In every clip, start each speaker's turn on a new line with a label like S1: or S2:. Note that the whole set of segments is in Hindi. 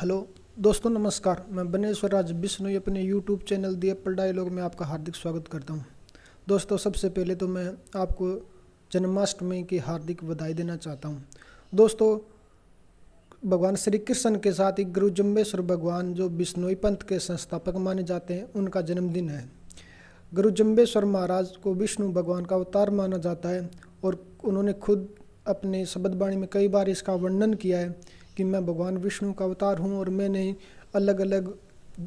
S1: हेलो दोस्तों, नमस्कार। मैं बनेश्वर राज बिश्नोई अपने यूट्यूब चैनल दी एप्पल डायलॉग में आपका हार्दिक स्वागत करता हूं। दोस्तों, सबसे पहले तो मैं आपको जन्माष्टमी की हार्दिक बधाई देना चाहता हूं। दोस्तों, भगवान श्री कृष्ण के साथ ही गुरु जम्बेश्वर भगवान जो बिश्नोई पंथ के संस्थापक माने जाते हैं, उनका जन्मदिन है। गुरु जम्बेश्वर महाराज को विष्णु भगवान का अवतार माना जाता है और उन्होंने खुद अपने शब्दवाणी में कई बार इसका वर्णन किया है कि मैं भगवान विष्णु का अवतार हूँ और मैंने अलग अलग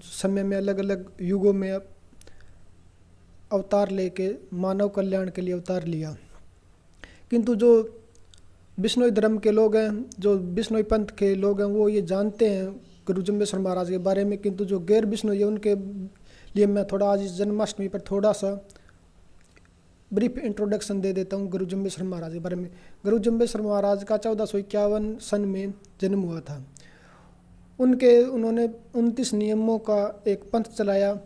S1: समय में अलग अलग युगों में अवतार लेके मानव कल्याण के लिए अवतार लिया। किंतु जो बिश्नोई धर्म के लोग हैं, जो बिश्नोई पंथ के लोग हैं, वो ये जानते हैं गुरु जम्बेश्वर महाराज के बारे में। किंतु जो गैर बिश्नोई है उनके लिए मैं थोड़ा आज इस जन्माष्टमी पर थोड़ा सा ब्रीफ इंट्रोडक्शन दे देता हूँ गुरु जम्बेश्वर महाराज के बारे में। गुरु जम्बेश्वर महाराज का 1451 सन में जन्म हुआ था। उन्होंने 29 नियमों का एक पंथ चलाया।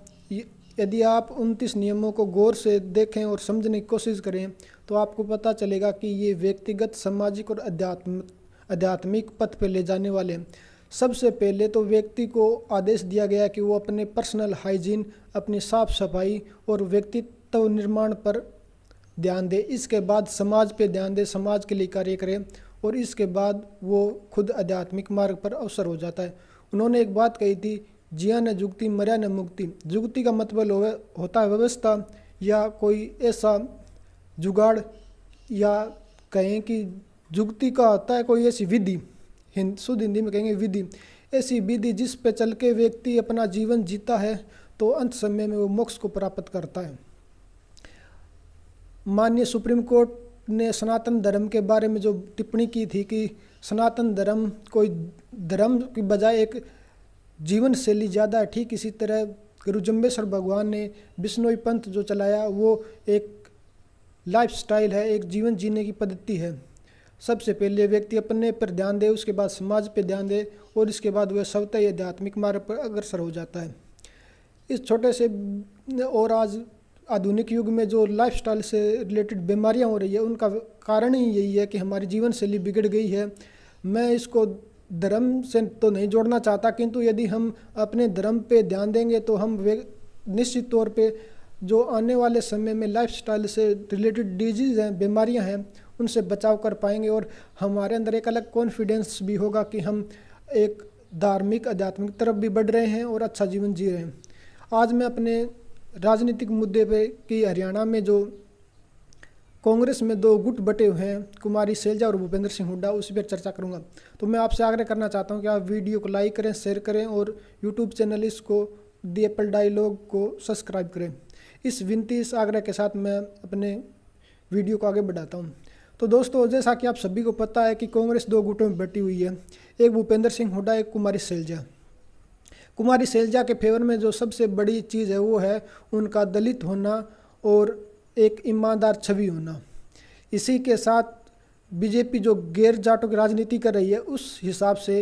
S1: यदि आप 29 नियमों को गौर से देखें और समझने की कोशिश करें तो आपको पता चलेगा कि ये व्यक्तिगत, सामाजिक और आध्यात्मिक पथ पर ले जाने वाले हैं। सबसे पहले तो व्यक्ति को आदेश दिया गया कि वो अपने पर्सनल हाइजीन, अपनी साफ सफाई और व्यक्तित्व निर्माण पर ध्यान दे। इसके बाद समाज पे ध्यान दे, समाज के लिए कार्य करे और इसके बाद वो खुद आध्यात्मिक मार्ग पर अवसर हो जाता है। उन्होंने एक बात कही थी, जिया न जुगति मर्या न मुक्ति। जुगति का मतलब होता है व्यवस्था या कोई ऐसा जुगाड़, या कहें कि जुगति का होता है कोई ऐसी विधि, शुद्ध हिंदी में कहेंगे विधि, ऐसी विधि जिस पे चल के व्यक्ति अपना जीवन जीता है तो अंत समय में वो मोक्ष को प्राप्त करता है। माननीय सुप्रीम कोर्ट ने सनातन धर्म के बारे में जो टिप्पणी की थी कि सनातन धर्म कोई धर्म की बजाय एक जीवन शैली ज़्यादा है, ठीक इसी तरह गुरु जम्बेश्वर भगवान ने बिश्नोई पंथ जो चलाया वो एक लाइफ स्टाइल है, एक जीवन जीने की पद्धति है। सबसे पहले व्यक्ति अपने पर ध्यान दे, उसके बाद समाज पर ध्यान दे और इसके बाद वह स्वतः ही आध्यात्मिक मार्ग पर अग्रसर हो जाता है। इस छोटे से और आज आधुनिक युग में जो लाइफस्टाइल से रिलेटेड बीमारियां हो रही है, उनका कारण ही यही है कि हमारी जीवन शैली बिगड़ गई है। मैं इसको धर्म से तो नहीं जोड़ना चाहता, किंतु यदि हम अपने धर्म पे ध्यान देंगे तो हम निश्चित तौर पे जो आने वाले समय में लाइफस्टाइल से रिलेटेड डिजीज़ हैं, बीमारियां हैं, उनसे बचाव कर पाएंगे और हमारे अंदर एक अलग कॉन्फिडेंस भी होगा कि हम एक धार्मिक आध्यात्मिक तरफ भी बढ़ रहे हैं और अच्छा जीवन जी रहे हैं। आज मैं अपने राजनीतिक मुद्दे पे कि हरियाणा में जो कांग्रेस में दो गुट बटे हुए हैं, कुमारी शैलजा और भूपेंद्र सिंह हुड्डा, उसी पर चर्चा करूंगा। तो मैं आपसे आग्रह करना चाहता हूं कि आप वीडियो को लाइक करें, शेयर करें और यूट्यूब चैनल इसको दी एप्पल डायलॉग को सब्सक्राइब करें। इस विनती, इस आग्रह के साथ मैं अपने वीडियो को आगे बढ़ाता हूँ। तो दोस्तों, जैसा कि आप सभी को पता है कि कांग्रेस दो गुटों में बटी हुई है, एक भूपेंद्र सिंह हुड्डा, एक कुमारी शैलजा। कुमारी शैलजा के फेवर में जो सबसे बड़ी चीज़ है वो है उनका दलित होना और एक ईमानदार छवि होना। इसी के साथ बीजेपी जो गैर जाटों की राजनीति कर रही है, उस हिसाब से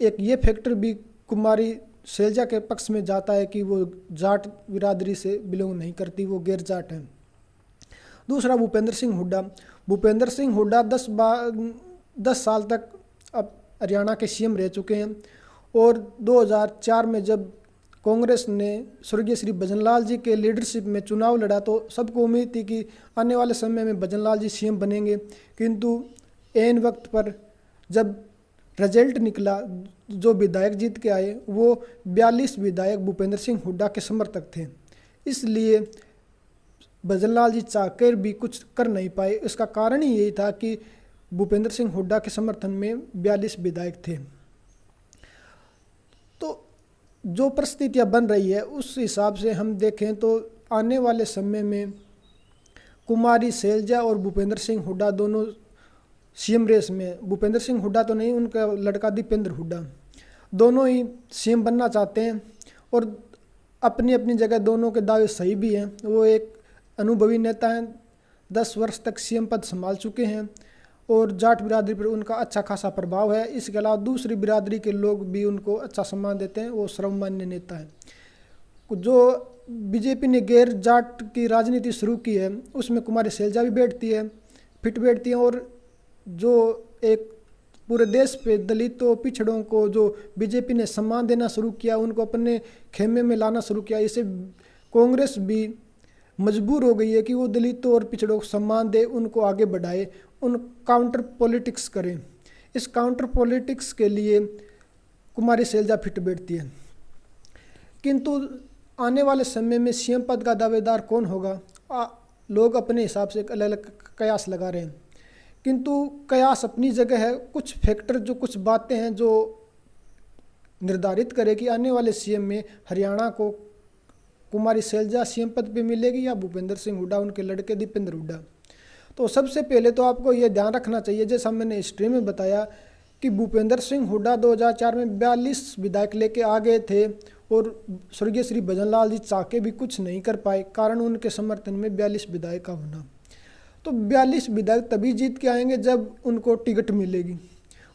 S1: एक ये फैक्टर भी कुमारी शैलजा के पक्ष में जाता है कि वो जाट बिरादरी से बिलोंग नहीं करती, वो गैर जाट है। दूसरा भूपेंद्र सिंह हुड्डा। भूपेंद्र सिंह हुड्डा 10 साल तक अब हरियाणा के सीएम रह चुके हैं और 2004 में जब कांग्रेस ने स्वर्गीय श्री भजनलाल जी के लीडरशिप में चुनाव लड़ा तो सबको उम्मीद थी कि आने वाले समय में भजनलाल जी सीएम बनेंगे। किंतु ऐन वक्त पर जब रिजल्ट निकला, जो विधायक जीत के आए वो 42 विधायक भूपेंद्र सिंह हुड्डा के समर्थक थे। इसलिए भजनलाल जी चाहकर भी कुछ कर नहीं पाए। इसका कारण ही यही था कि भूपेंद्र सिंह हुड्डा के समर्थन में 42 विधायक थे। तो जो परिस्थितियां बन रही है उस हिसाब से हम देखें तो आने वाले समय में कुमारी शैलजा और भूपेंद्र सिंह हुड्डा दोनों सीएम रेस में, भूपेंद्र सिंह हुड्डा तो नहीं, उनका लड़का दीपेंद्र हुड्डा, दोनों ही सीएम बनना चाहते हैं और अपनी अपनी जगह दोनों के दावे सही भी हैं। वो एक अनुभवी नेता हैं, 10 वर्ष तक सीएम पद संभाल चुके हैं और जाट बिरादरी पर उनका अच्छा खासा प्रभाव है। इसके अलावा दूसरी बिरादरी के लोग भी उनको अच्छा सम्मान देते हैं, वो सर्वमान्य नेता है। जो बीजेपी ने गैर जाट की राजनीति शुरू की है उसमें कुमारी शैलजा भी बैठती है, फिट बैठती है और जो एक पूरे देश पे दलितों पिछड़ों को जो बीजेपी ने सम्मान देना शुरू किया, उनको अपने खेमे में लाना शुरू किया, इसे कांग्रेस भी मजबूर हो गई है कि वो दलितों और पिछड़ों को सम्मान दे, उनको आगे बढ़ाए, उन काउंटर पॉलिटिक्स करें। इस काउंटर पॉलिटिक्स के लिए कुमारी शैलजा फिट बैठती है। किंतु आने वाले समय में सीएम पद का दावेदार कौन होगा, लोग अपने हिसाब से अलग अलग कयास लगा रहे हैं, किंतु कयास अपनी जगह है। कुछ फैक्टर जो कुछ बातें हैं जो निर्धारित करे कि आने वाले सीएम में हरियाणा को कुमारी शैलजा सीएम पद पे मिलेगी या भूपेंद्र सिंह हुड्डा, उनके लड़के दीपेंद्र हुड्डा। तो सबसे पहले तो आपको ये ध्यान रखना चाहिए, जैसा मैंने हिस्ट्री में बताया कि भूपेंद्र सिंह हुड्डा 2004 में 42 विधायक लेके आ गए थे और स्वर्गीय श्री भजनलाल जी चाके भी कुछ नहीं कर पाए, कारण उनके समर्थन में 42 विधायक का होना। तो 42 विधायक तभी जीत के आएंगे जब उनको टिकट मिलेगी,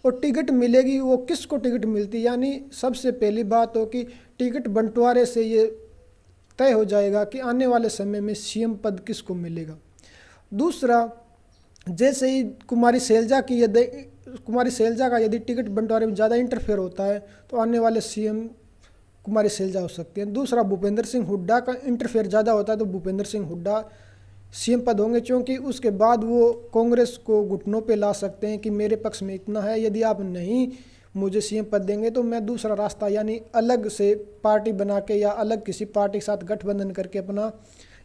S1: और टिकट मिलेगी वो किसको टिकट मिलती, यानी सबसे पहली बात हो कि टिकट बंटवारे से ये तय हो जाएगा कि आने वाले समय में सीएम पद किसको मिलेगा। दूसरा, जैसे ही कुमारी शैलजा का यदि टिकट बंटवारे में ज़्यादा इंटरफेयर होता है तो आने वाले सीएम कुमारी शैलजा हो सकती है। दूसरा, भूपेंद्र सिंह हुड्डा का इंटरफेयर ज़्यादा होता है तो भूपेंद्र सिंह हुड्डा सीएम पद होंगे, क्योंकि उसके बाद वो कांग्रेस को घुटनों पे ला सकते हैं कि मेरे पक्ष में इतना है, यदि आप नहीं मुझे सीएम पद देंगे तो मैं दूसरा रास्ता यानी अलग से पार्टी बना के या अलग किसी पार्टी के साथ गठबंधन करके अपना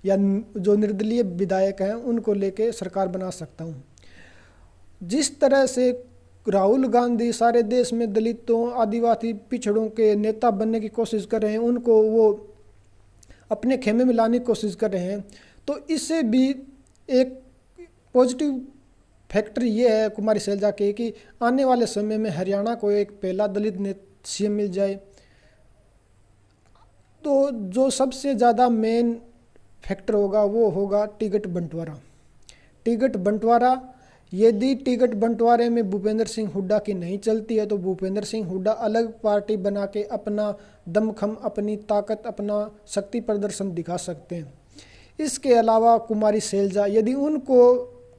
S1: या जो निर्दलीय विधायक हैं उनको लेके सरकार बना सकता हूँ। जिस तरह से राहुल गांधी सारे देश में दलितों आदिवासी पिछड़ों के नेता बनने की कोशिश कर रहे हैं, उनको वो अपने खेमे में लाने की कोशिश कर रहे हैं, तो इससे भी एक पॉजिटिव फैक्टर ये है कुमारी शैलजा के कि आने वाले समय में हरियाणा को एक पहला दलित सीएम मिल जाए। तो जो सबसे ज़्यादा मेन फैक्टर होगा वो होगा टिकट बंटवारा। टिकट बंटवारा, यदि टिकट बंटवारे में भूपेंद्र सिंह हुड्डा की नहीं चलती है तो भूपेंद्र सिंह हुड्डा अलग पार्टी बना के अपना दमखम, अपनी ताकत, अपना शक्ति प्रदर्शन दिखा सकते हैं। इसके अलावा कुमारी शैलजा, यदि उनको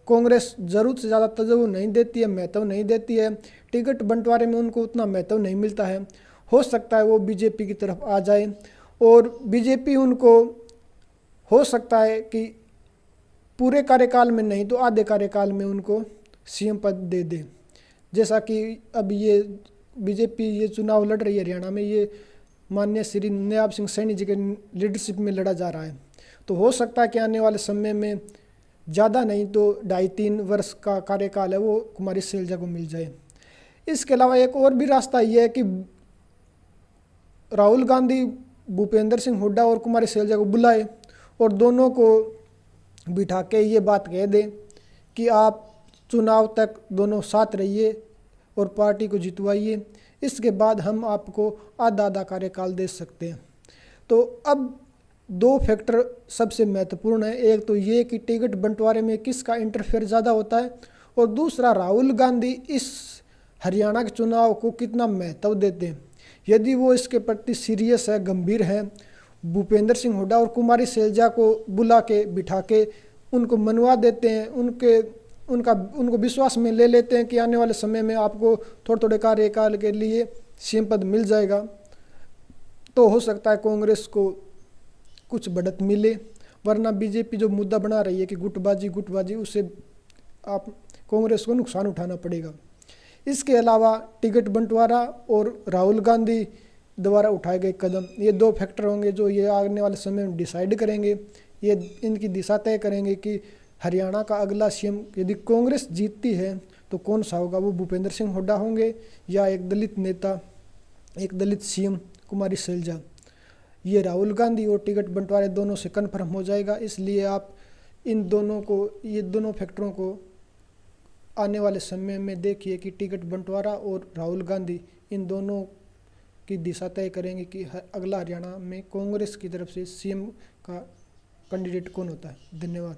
S1: कांग्रेस ज़रूरत से ज़्यादा तवज्जो नहीं देती है, महत्व नहीं देती है, टिकट बंटवारे में उनको उतना महत्व नहीं मिलता है, हो सकता है वो बीजेपी की तरफ आ जाए और बीजेपी उनको हो सकता है कि पूरे कार्यकाल में नहीं तो आधे कार्यकाल में उनको सीएम पद दे दे। जैसा कि अब ये बीजेपी ये चुनाव लड़ रही है हरियाणा में, ये माननीय श्री नयाब सिंह सैनी जी के लीडरशिप में लड़ा जा रहा है, तो हो सकता है कि आने वाले समय में ज़्यादा नहीं तो 2.5-3 वर्ष का कार्यकाल है वो कुमारी शैलजा को मिल जाए। इसके अलावा एक और भी रास्ता ये है कि राहुल गांधी भूपेंद्र सिंह हुड्डा और कुमारी शैलजा को बुलाए और दोनों को बिठा के ये बात कह दें कि आप चुनाव तक दोनों साथ रहिए और पार्टी को जितवाइए, इसके बाद हम आपको आधा कार्यकाल दे सकते हैं। तो अब 2 फैक्टर सबसे महत्वपूर्ण है, एक तो ये कि टिकट बंटवारे में किसका इंटरफेयर ज़्यादा होता है, और दूसरा राहुल गांधी इस हरियाणा के चुनाव को कितना महत्व देते हैं। यदि वो इसके प्रति सीरियस है, गंभीर है, भूपेंद्र सिंह हुड्डा और कुमारी शैलजा को बुला के बिठा के उनको मनवा देते हैं, उनको विश्वास में ले लेते हैं कि आने वाले समय में आपको थोड़े थोड़े कार्यकाल के लिए सीएम पद मिल जाएगा, तो हो सकता है कांग्रेस को कुछ बढ़त मिले। वरना बीजेपी जो मुद्दा बना रही है कि गुटबाजी, उससे आप कांग्रेस को नुकसान उठाना पड़ेगा। इसके अलावा टिकट बंटवारा और राहुल गांधी द्वारा उठाए गए कदम, ये 2 फैक्टर होंगे जो ये आने वाले समय में डिसाइड करेंगे, ये इनकी दिशा तय करेंगे कि हरियाणा का अगला सीएम यदि कांग्रेस जीतती है तो कौन सा होगा, वो भूपेंद्र सिंह हुड्डा होंगे या एक दलित नेता, एक दलित सीएम कुमारी शैलजा। ये राहुल गांधी और टिकट बंटवारे दोनों से कन्फर्म हो जाएगा। इसलिए आप इन दोनों को, ये दोनों फैक्टरों को आने वाले समय में देखिए कि टिकट बंटवारा और राहुल गांधी इन दोनों की दिशा तय करेंगे कि अगला हरियाणा में कांग्रेस की तरफ से सीएम का कैंडिडेट कौन होता है। धन्यवाद।